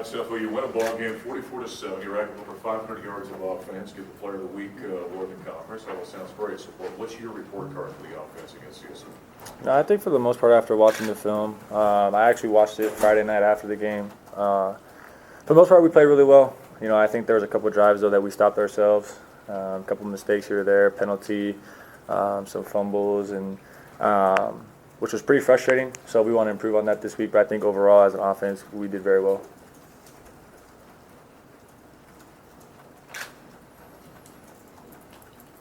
Sefo, you win a ball game 44-7. You rack up over 500 yards of offense. Get the Player of the Week award in the conference. That all sounds great. So, what's your report card for the offense against CSU? No, I think for the most part, after watching the film, I actually watched it Friday night after the game. For the most part, we played really well. You know, I think there was a couple of drives though that we stopped ourselves. A couple of mistakes here or there, penalty, some fumbles, and which was pretty frustrating. So we want to improve on that this week. But I think overall, as an offense, we did very well.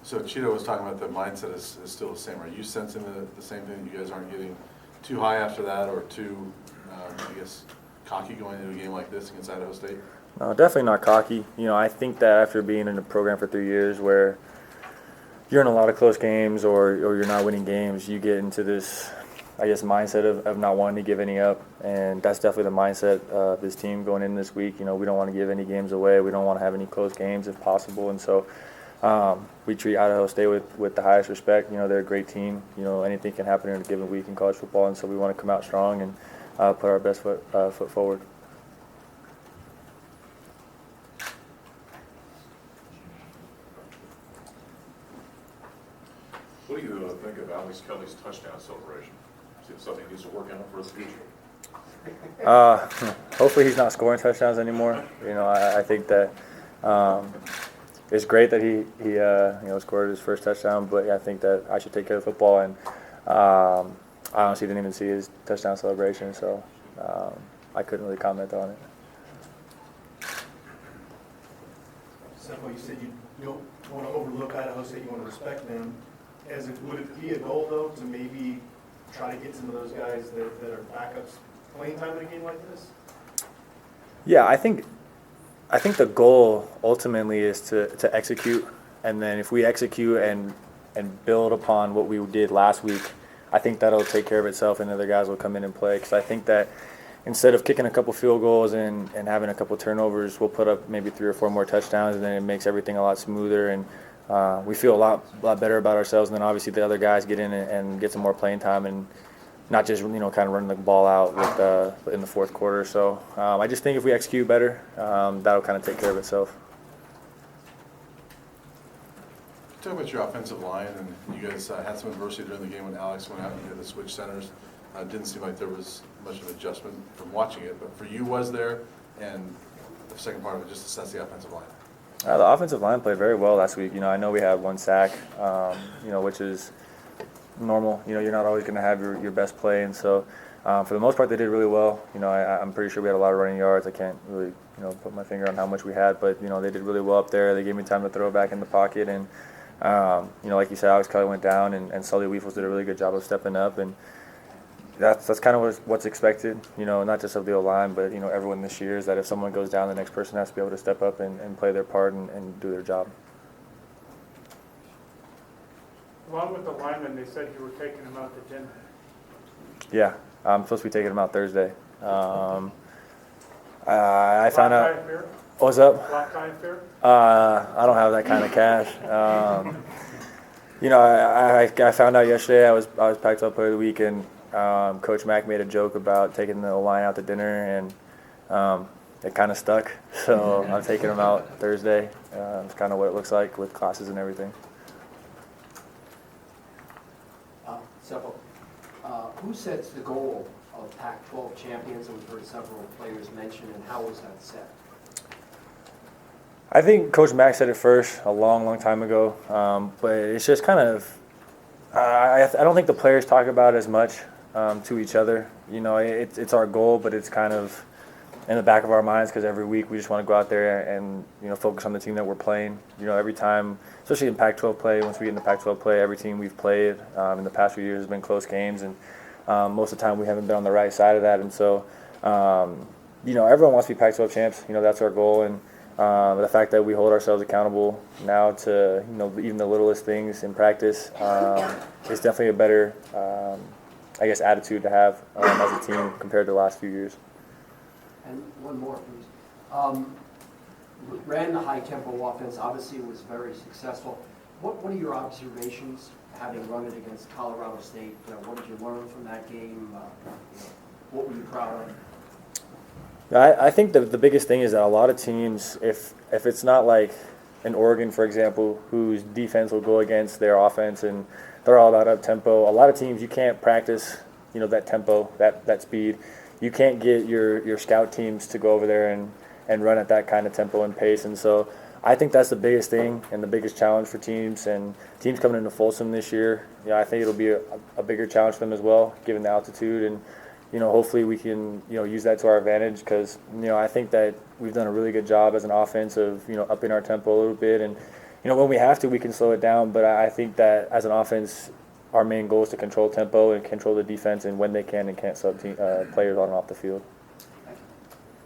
So Cheeto was talking about the mindset is still the same. Are you sensing the same thing? You guys aren't getting too high after that or too, I guess, cocky going into a game like this against Idaho State? No, definitely not cocky. You know, I think that after being in the program for 3 years where you're in a lot of close games or you're not winning games, you get into this, I guess, mindset of not wanting to give any up. And that's definitely the mindset of this team going in this week. You know, we don't want to give any games away. We don't want to have any close games if possible. And so we treat Idaho State with the highest respect. You know, they're a great team. You know, anything can happen in a given week in college football. And so we want to come out strong and put our best foot forward. What do you think of Alex Kelly's touchdown celebration? Is it something he needs to work on for the future? Hopefully he's not scoring touchdowns anymore. You know, I think that it's great that he scored his first touchdown, but I think that I should take care of football, and I honestly didn't even see his touchdown celebration, so I couldn't really comment on it. Sefo, you said you don't want to overlook Idaho State, you want to respect them. Would it be a goal, though, to maybe try to get some of those guys that are backups playing time in a game like this? Yeah, I think the goal ultimately is to execute, and then if we execute and build upon what we did last week, I think that'll take care of itself, and other guys will come in and play. Because I think that instead of kicking a couple field goals and having a couple turnovers, we'll put up maybe 3 or 4 more touchdowns, and then it makes everything a lot smoother, and we feel a lot better about ourselves. And then obviously the other guys get in and get some more playing time, and not just kind of running the ball out in the fourth quarter. So I just think if we execute better, that'll kind of take care of itself. Talk about your offensive line, and you guys had some adversity during the game when Alex went out and you had to switch centers. Didn't seem like there was much of an adjustment from watching it, but for you, was there? And the second part of it, just assess the offensive line. The offensive line played very well last week. You know, I know we had 1 sack, which is normal. You know, you're not always going to have your best play, and so for the most part, they did really well. You know, I'm pretty sure we had a lot of running yards. I can't really, put my finger on how much we had, but they did really well up there. They gave me time to throw back in the pocket, and like you said, Alex Kelly went down, and Sully Weefels did a really good job of stepping up, and that's kind of what's expected. Not just of the O-line, but everyone this year, is that if someone goes down, the next person has to be able to step up and play their part and do their job. Along with the linemen, they said you were taking them out to dinner. Yeah, I'm supposed to be taking them out Thursday. I found out. What's up? Black tie affair? I don't have that kind of cash. I found out yesterday I was Pac-12 Player of the Week, and Coach Mack made a joke about taking the line out to dinner, and it kind of stuck. So I'm taking them out Thursday. It's kind of what it looks like with classes and everything. Sefo, who sets the goal of Pac-12 champions? And we've heard several players mention, and how was that set? I think Coach Mack said it first a long time ago, but it's just kind of I don't think the players talk about it as much to each other. It's our goal, but it's kind of in the back of our minds because every week we just want to go out there and focus on the team that we're playing. Every time, especially in Pac-12 play, once we get into Pac-12 play, every team we've played in the past few years has been close games, and most of the time we haven't been on the right side of that. And so, everyone wants to be Pac-12 champs. That's our goal, and the fact that we hold ourselves accountable now to even the littlest things in practice is definitely a better, attitude to have as a team compared to the last few years. And one more, please. Ran the high-tempo offense. Obviously, it was very successful. What are your observations, having run it against Colorado State? What did you learn from that game? What were you proud of? I think the biggest thing is that a lot of teams, if it's not like an Oregon, for example, whose defense will go against their offense and they're all about up tempo. A lot of teams you can't practice, that tempo, that speed. You can't get your scout teams to go over there and run at that kind of tempo and pace. And so I think that's the biggest thing and the biggest challenge for teams. And teams coming into Folsom this year, I think it'll be a bigger challenge for them as well, given the altitude. And hopefully we can use that to our advantage because I think that we've done a really good job as an offense of upping our tempo a little bit. And when we have to, we can slow it down. But I think that as an offense, our main goal is to control tempo and control the defense, and when they can and can't sub players on and off the field.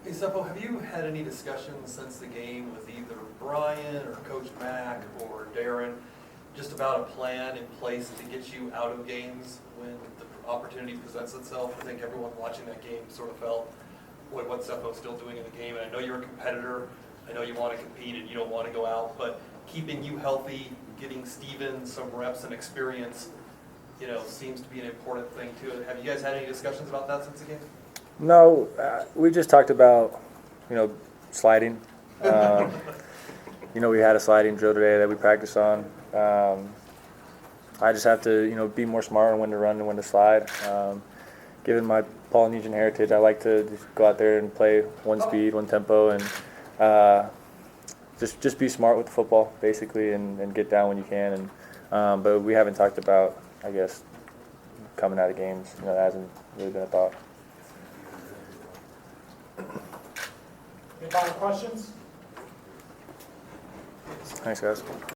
Hey, Sefo, have you had any discussions since the game with either Bryant or Coach Mack or Darren just about a plan in place to get you out of games when the opportunity presents itself? I think everyone watching that game sort of felt what Sefo's still doing in the game. And I know you're a competitor. I know you want to compete and you don't want to go out. But keeping you healthy, getting Steven some reps and experience, seems to be an important thing too. Have you guys had any discussions about that since the game? No, we just talked about, sliding. We had a sliding drill today that we practiced on. I just have to, be more smart on when to run and when to slide. Given my Polynesian heritage, I like to just go out there and play one speed, one tempo, and just be smart with the football, basically, and get down when you can. And but we haven't talked about, I guess, coming out of games. That hasn't really been a thought. Any final questions? Thanks, guys.